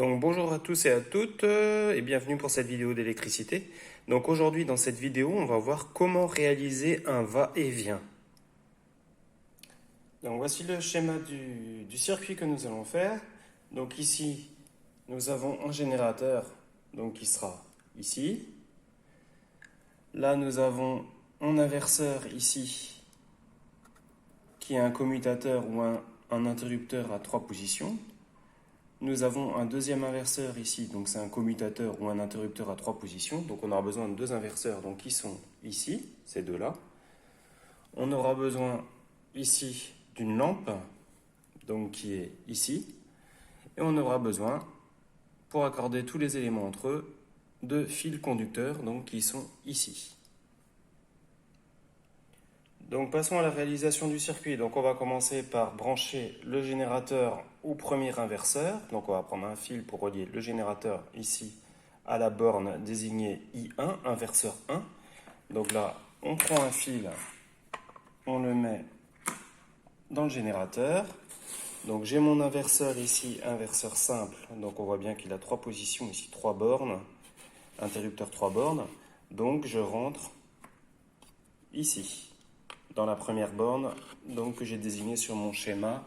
Donc bonjour à tous et à toutes et bienvenue pour cette vidéo d'électricité. Donc aujourd'hui dans cette vidéo on va voir comment réaliser un va-et-vient. Donc voici le schéma du circuit que nous allons faire. Donc ici nous avons un générateur donc qui sera ici. Là nous avons un inverseur ici qui est un commutateur ou un interrupteur à 3 positions. Nous avons un deuxième inverseur ici, donc c'est un commutateur ou un interrupteur à 3 positions. Donc on aura besoin de deux inverseurs donc qui sont ici, ces deux-là. On aura besoin ici d'une lampe, donc qui est ici. Et on aura besoin, pour accorder tous les éléments entre eux, de fils conducteurs, donc qui sont ici. Donc passons à la réalisation du circuit. Donc on va commencer par brancher le générateur au premier inverseur. Donc on va prendre un fil pour relier le générateur ici à la borne désignée I1, inverseur 1. Donc là, on prend un fil, on le met dans le générateur. Donc j'ai mon inverseur ici, inverseur simple. Donc on voit bien qu'il a 3 positions ici, 3 bornes. Interrupteur 3 bornes. Donc je rentre ici, dans la première borne donc, que j'ai désignée sur mon schéma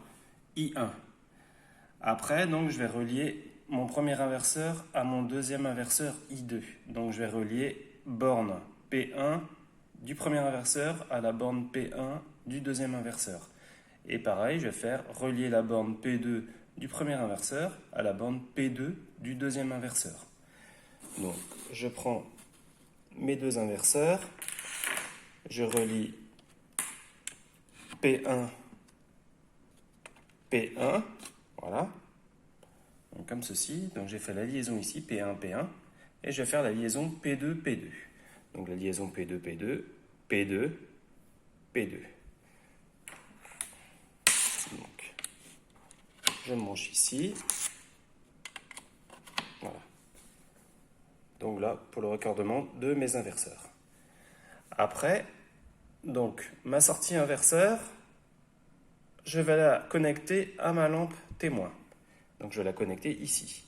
I1. Après, donc, je vais relier mon premier inverseur à mon deuxième inverseur I2. Donc, je vais relier borne P1 du premier inverseur à la borne P1 du deuxième inverseur. Et pareil, je vais faire relier la borne P2 du premier inverseur à la borne P2 du deuxième inverseur. Donc, je prends mes deux inverseurs, je relie P1, P1, voilà, donc comme ceci. Donc j'ai fait la liaison ici, P1, P1, et je vais faire la liaison P2, P2. Donc la liaison P2, P2, P2, P2. Donc, je me branche ici, voilà. Donc là, pour le raccordement de mes inverseurs. Après, donc ma sortie inverseur, je vais la connecter à ma lampe témoin. Donc je vais la connecter ici.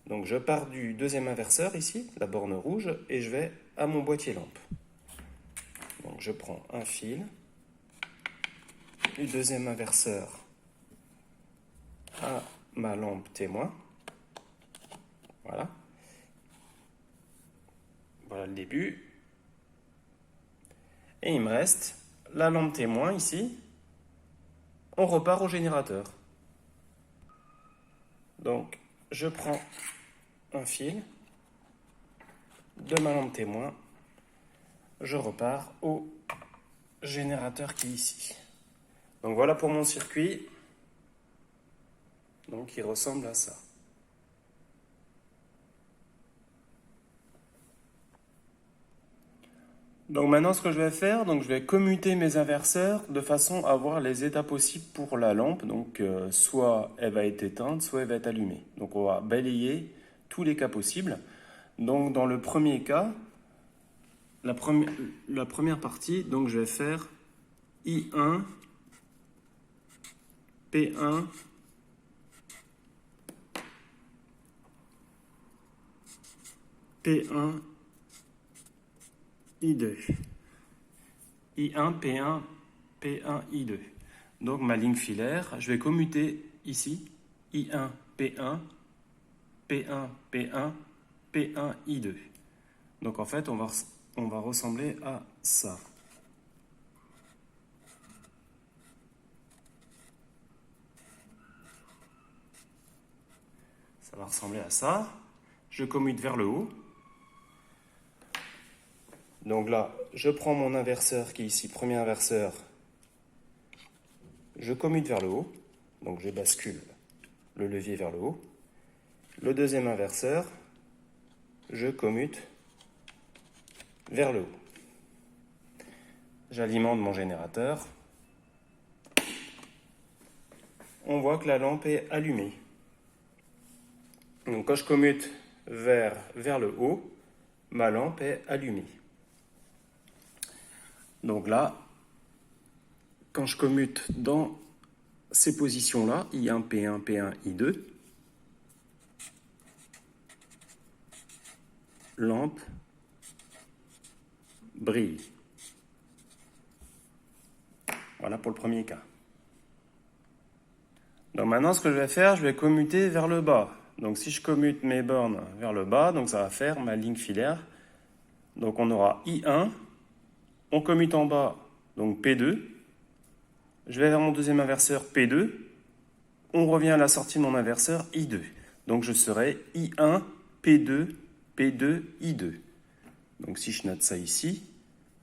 Donc je pars du deuxième inverseur ici, la borne rouge, et je vais à mon boîtier lampe. Donc je prends un fil du deuxième inverseur à ma lampe témoin. Voilà. Voilà le début. Et il me reste la lampe témoin ici. On repart au générateur. Donc, je prends un fil de ma lampe témoin. Je repars au générateur qui est ici. Donc voilà pour mon circuit. Donc il ressemble à ça. Donc maintenant ce que je vais faire, donc je vais commuter mes inverseurs de façon à avoir les états possibles pour la lampe. Donc soit elle va être éteinte, soit elle va être allumée. Donc on va balayer tous les cas possibles. Donc dans le premier cas, la première partie, donc je vais faire I1, P1, P1, I2. I1, P1, P1, I2. Donc ma ligne filaire, je vais commuter ici I1, P1, P1, P1, P1, I2. Donc en fait, on va ressembler à ça. Ça va ressembler à ça. Je commute vers le haut. Donc là, je prends mon inverseur qui est ici, premier inverseur. Je commute vers le haut. Donc je bascule le levier vers le haut. Le deuxième inverseur, je commute vers le haut. J'alimente mon générateur. On voit que la lampe est allumée. Donc quand je commute vers le haut, ma lampe est allumée. Donc là, quand je commute dans ces positions-là, I1, P1, P1, I2, lampe brille. Voilà pour le premier cas. Donc maintenant, ce que je vais faire, je vais commuter vers le bas. Donc si je commute mes bornes vers le bas, donc ça va faire ma ligne filaire. Donc on aura I1, on commute en bas, donc P2. Je vais vers mon deuxième inverseur P2. On revient à la sortie de mon inverseur I2. Donc je serai I1, P2, P2, I2. Donc si je note ça ici,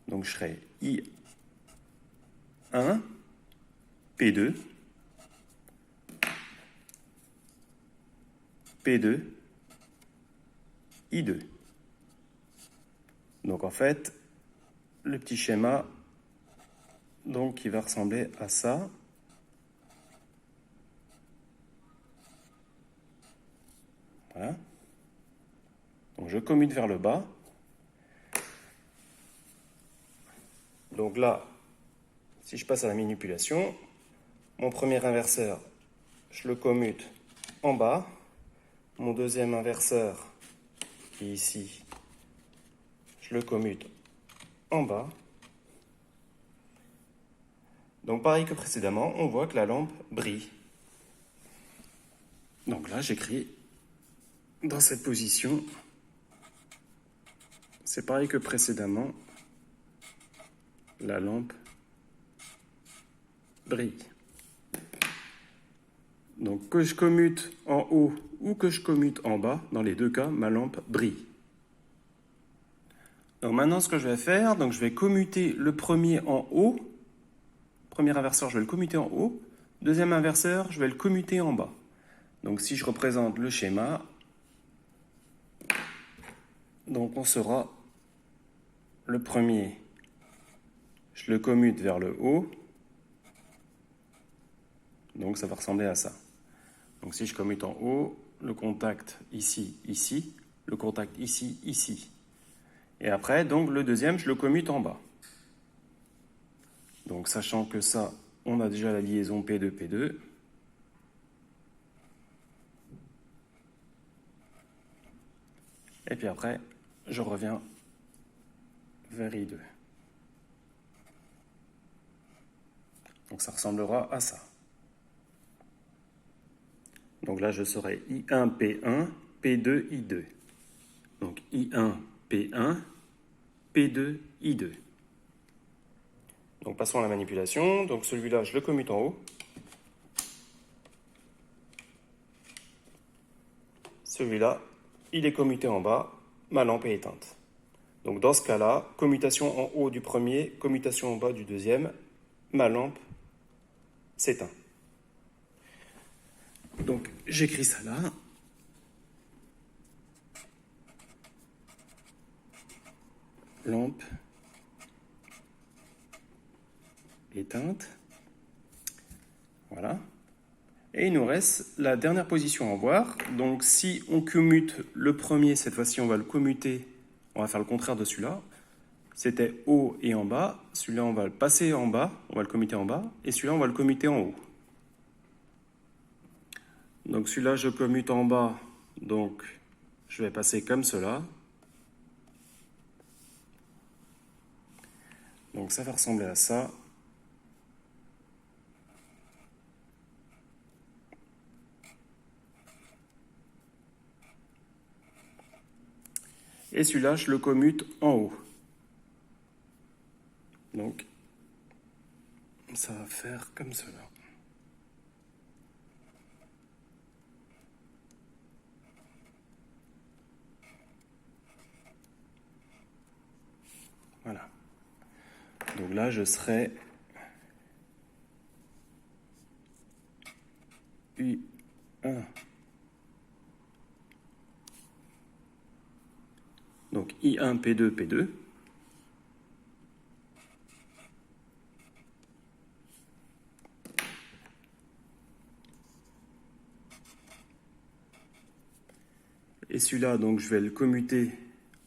donc je serai I1, P2, P2, I2. Donc en fait, le petit schéma, donc il va ressembler à ça. Voilà. Donc je commute vers le bas. Donc là, si je passe à la manipulation, mon premier inverseur, je le commute en bas. Mon deuxième inverseur, qui est ici, je le commute en bas. Donc pareil que précédemment, on voit que la lampe brille. Donc là, j'écris dans cette position, c'est pareil que précédemment, la lampe brille. Donc que je commute en haut ou que je commute en bas, dans les deux cas, ma lampe brille. Donc maintenant, ce que je vais faire, donc je vais commuter le premier en haut. Premier inverseur, je vais le commuter en haut. Deuxième inverseur, je vais le commuter en bas. Donc si je représente le schéma, donc on sera le premier, je le commute vers le haut. Donc ça va ressembler à ça. Donc si je commute en haut, le contact ici, ici, le contact ici, ici. Et après, donc le deuxième, je le commute en bas. Donc sachant que ça, on a déjà la liaison P2, P2. Et puis après, je reviens vers I2. Donc ça ressemblera à ça. Donc là, je serai I1, P1, P2, I2. Donc I1, P1, P2, I2. Donc passons à la manipulation. Donc celui-là, je le commute en haut. Celui-là, il est commuté en bas. Ma lampe est éteinte. Donc dans ce cas-là, commutation en haut du premier, commutation en bas du deuxième. Ma lampe s'éteint. Donc j'écris ça là. Lampe éteinte. Voilà. Et il nous reste la dernière position à voir. Donc si on commute le premier, cette fois-ci on va le commuter, on va faire le contraire de celui-là. C'était haut et en bas. Celui-là on va le passer en bas, on va le commuter en bas. Et celui-là on va le commuter en haut. Donc celui-là je commute en bas, donc je vais passer comme cela. Donc ça va ressembler à ça. Et celui-là, je le commute en haut. Donc, ça va faire comme cela. Voilà. Donc là, je serai I1. Donc I1, P2, P2. Et celui-là, donc je vais le commuter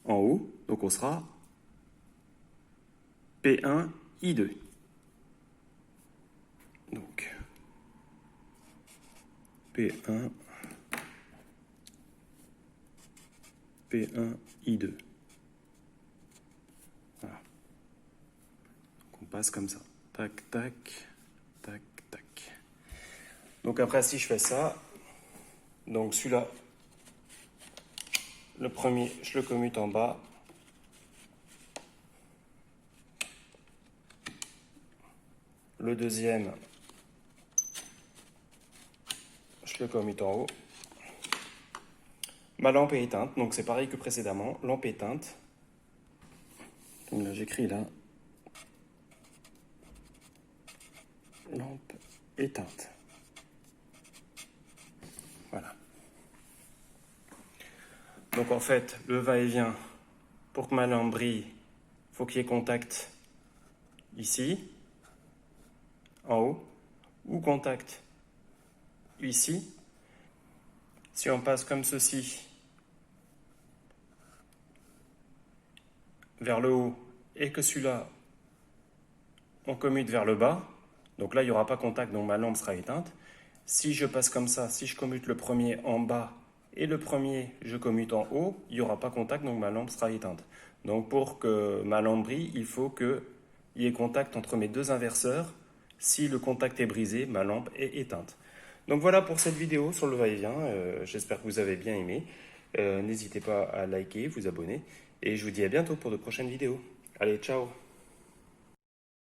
en haut. Donc on sera P1, I2. Donc P1, P1, I2. Voilà. Donc on passe comme ça. Tac, tac, tac, tac. Donc après, si je fais ça, donc celui-là, le premier, je le commute en bas. Le deuxième, je le commute en haut. Ma lampe est éteinte, donc c'est pareil que précédemment. Lampe éteinte. Donc là, j'écris là. Lampe éteinte. Voilà. Donc en fait, le va-et-vient, pour que ma lampe brille, il faut qu'il y ait contact ici, en haut, ou contact ici. Si on passe comme ceci vers le haut et que celui-là, on commute vers le bas, donc là, il n'y aura pas contact, donc ma lampe sera éteinte. Si je passe comme ça, si je commute le premier en bas et le premier, je commute en haut, il n'y aura pas contact, donc ma lampe sera éteinte. Donc pour que ma lampe brille, il faut qu'il y ait contact entre mes deux inverseurs. Si le contact est brisé, ma lampe est éteinte. Donc voilà pour cette vidéo sur le va-et-vient. J'espère que vous avez bien aimé. N'hésitez pas à liker, vous abonner. Et je vous dis à bientôt pour de prochaines vidéos. Allez, ciao!